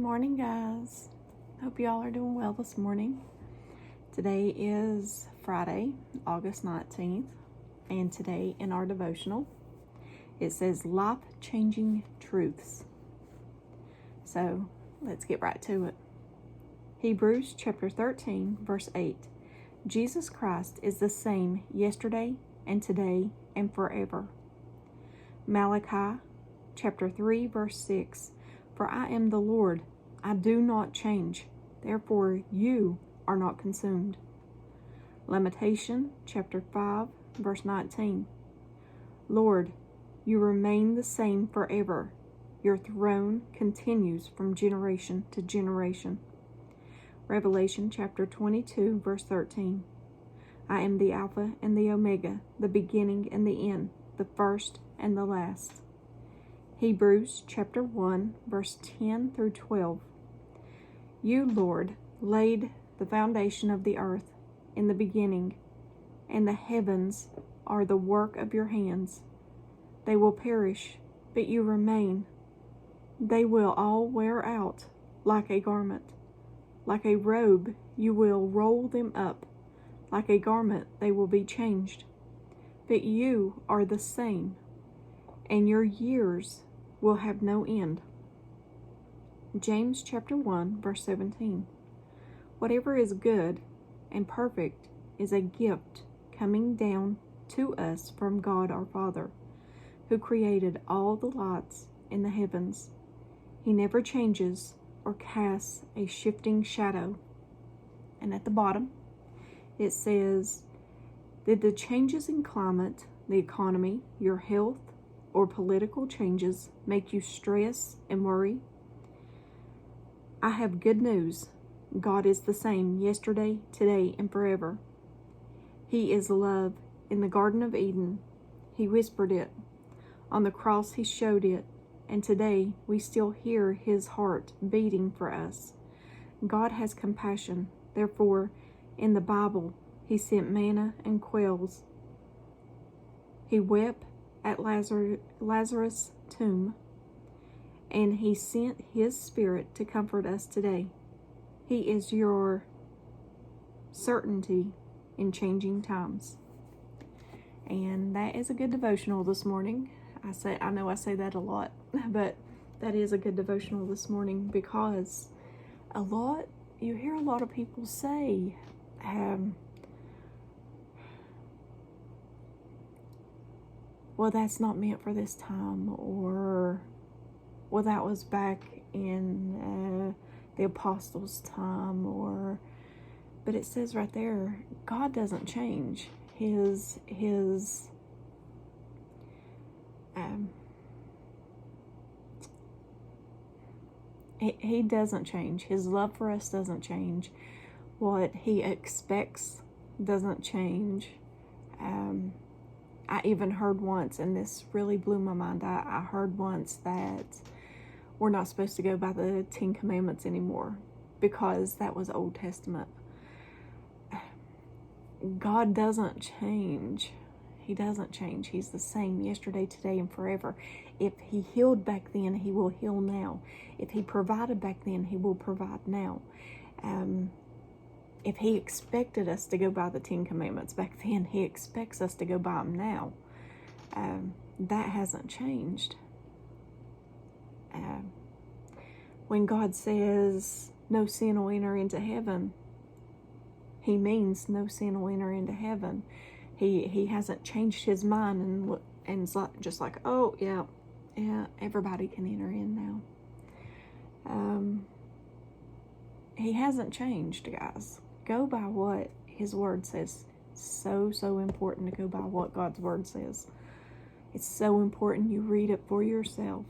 morning, guys. Hope y'all are doing well this morning. Today is Friday, August 19th, and today in our devotional, it says life-changing truths. So let's get right to it. Hebrews chapter 13, verse 8. Jesus Christ is the same yesterday and today and forever. Malachi chapter 3, verse 6. For I am the Lord, I do not change, therefore you are not consumed. Lamentation chapter 5, verse 19. Lord, you remain the same forever. Your throne continues from generation to generation. Revelation chapter 22, verse 13. I am the Alpha and the Omega, the beginning and the end, the first and the last. Hebrews chapter 1, verse 10 through 12. You, Lord, laid the foundation of the earth in the beginning, and the heavens are the work of your hands. They will perish, but you remain. They will all wear out like a garment. Like a robe, you will roll them up. Like a garment, they will be changed. But you are the same, and your years will have no end. James chapter 1, verse 17. Whatever is good and perfect is a gift coming down to us from God our Father, who created all the lights in the heavens. He never changes or casts a shifting shadow. And at the bottom, it says, did the changes in climate, the economy, your health, or political changes make you stress and worry? I have good news. God is the same yesterday, today, and forever. He is love. In the Garden of Eden, He whispered it. On the cross, He showed it. And today, we still hear His heart beating for us. God has compassion. Therefore, in the Bible, He sent manna and quails. He wept at Lazarus' tomb, and He sent His Spirit to comfort us today. He is your certainty in changing times. And that is a good devotional this morning. I know I say that a lot, but that is a good devotional this morning because you hear a lot of people say, well, that's not meant for this time, or, well, that was back in the apostles' time, but it says right there, God doesn't change. He doesn't change. His love for us doesn't change. What He expects doesn't change. I even heard once, and this really blew my mind, I heard once that we're not supposed to go by the 10 Commandments anymore because that was Old Testament. God doesn't change. He doesn't change. He's the same yesterday, today, and forever. If He healed back then, He will heal now. If He provided back then, He will provide now. If He expected us to go by the 10 Commandments back then, He expects us to go by them now. That hasn't changed. When God says no sin will enter into heaven, He means no sin will enter into heaven. He hasn't changed His mind and it's just like, oh yeah, everybody can enter in now. He hasn't changed, guys. Go by what His Word says. So important to go by what God's Word says. It's so important you read it for yourself.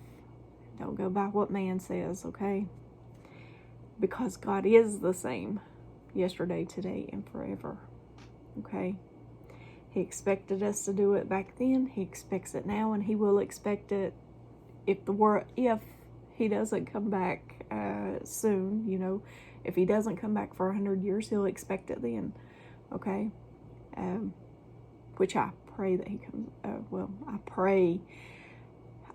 Don't go by what man says, okay? Because God is the same yesterday, today, and forever, okay? He expected us to do it back then. He expects it now, and He will expect it if He doesn't come back soon, If He doesn't come back for 100 years, He'll expect it then, okay? Which I pray that He comes,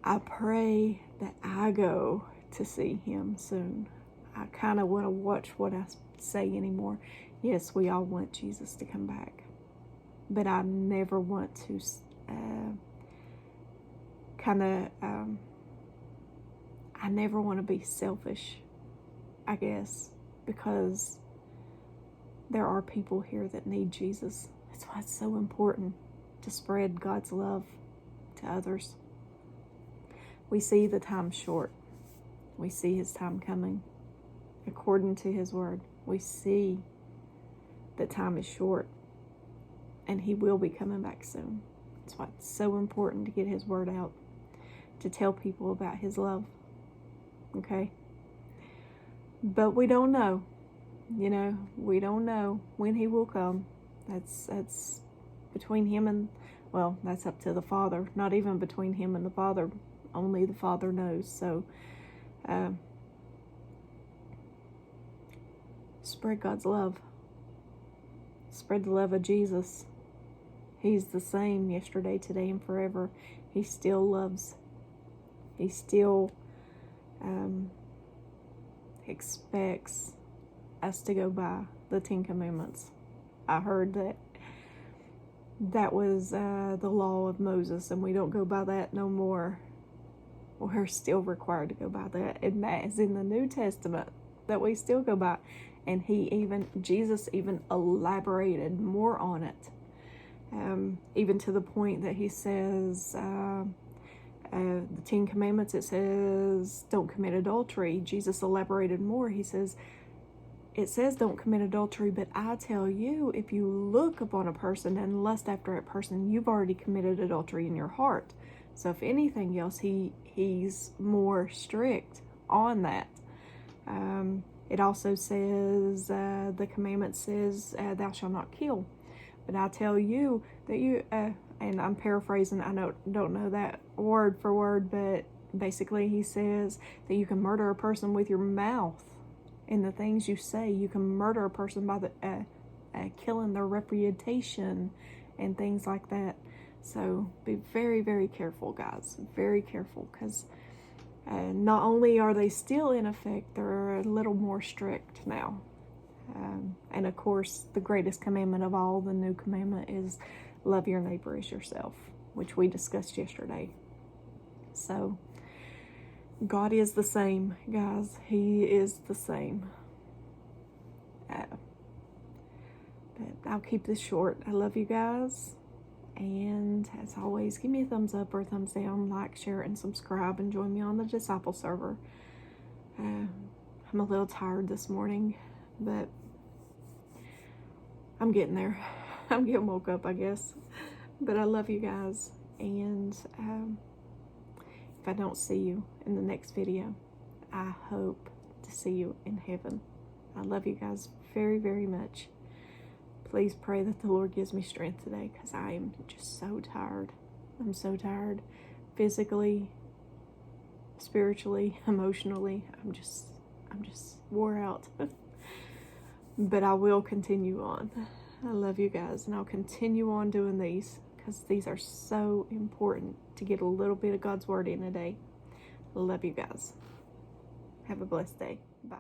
I pray that I go to see Him soon. I kind of want to watch what I say anymore. Yes, we all want Jesus to come back, but I never want to I never want to be selfish, I guess, because there are people here that need Jesus. That's why it's so important to spread God's love to others. We see the time short. We see his time coming. According to his word, we see that time is short and he will be coming back soon. That's why it's so important to get his word out, to tell people about his love. Okay? But we don't know. We don't know when he will come. That's between him and, well, that's up to the Father. Not even between him and the Father. Only the Father knows. So, spread God's love. Spread the love of Jesus. He's the same yesterday, today, and forever. He still loves. He still expects us to go by the 10 Commandments. I heard that was the law of Moses, and we don't go by that no more. We're still required to go by that, and that is in the New Testament that we still go by. And Jesus even elaborated more on it, even to the point that he says, the 10 Commandments, it says, don't commit adultery. Jesus elaborated more. He says, it says don't commit adultery, but I tell you, if you look upon a person and lust after a person, you've already committed adultery in your heart. So if anything else, he's more strict on that. It also says, the commandment says, thou shalt not kill. But I tell you that you, and I'm paraphrasing, I don't know that word for word, but basically he says that you can murder a person with your mouth and the things you say. You can murder a person by killing their reputation and things like that. So be very, very careful, guys. Very careful, because not only are they still in effect, they're a little more strict now. And of course, the greatest commandment of all, the new commandment, is love your neighbor as yourself, which we discussed yesterday. So God is the same, guys. He is the same. But I'll keep this short. I love you guys. And as always, give me a thumbs up or a thumbs down, like, share, and subscribe, and join me on the Disciple server. I'm a little tired this morning, but I'm getting there. I'm getting woke up, I guess. But I love you guys. And if I don't see you in the next video, I hope to see you in heaven. I love you guys very, very much. Please pray that the Lord gives me strength today, because I am just so tired. I'm so tired. Physically, spiritually, emotionally. I'm just wore out. But I will continue on. I love you guys, and I'll continue on doing these, because these are so important to get a little bit of God's word in a day. I love you guys. Have a blessed day. Bye.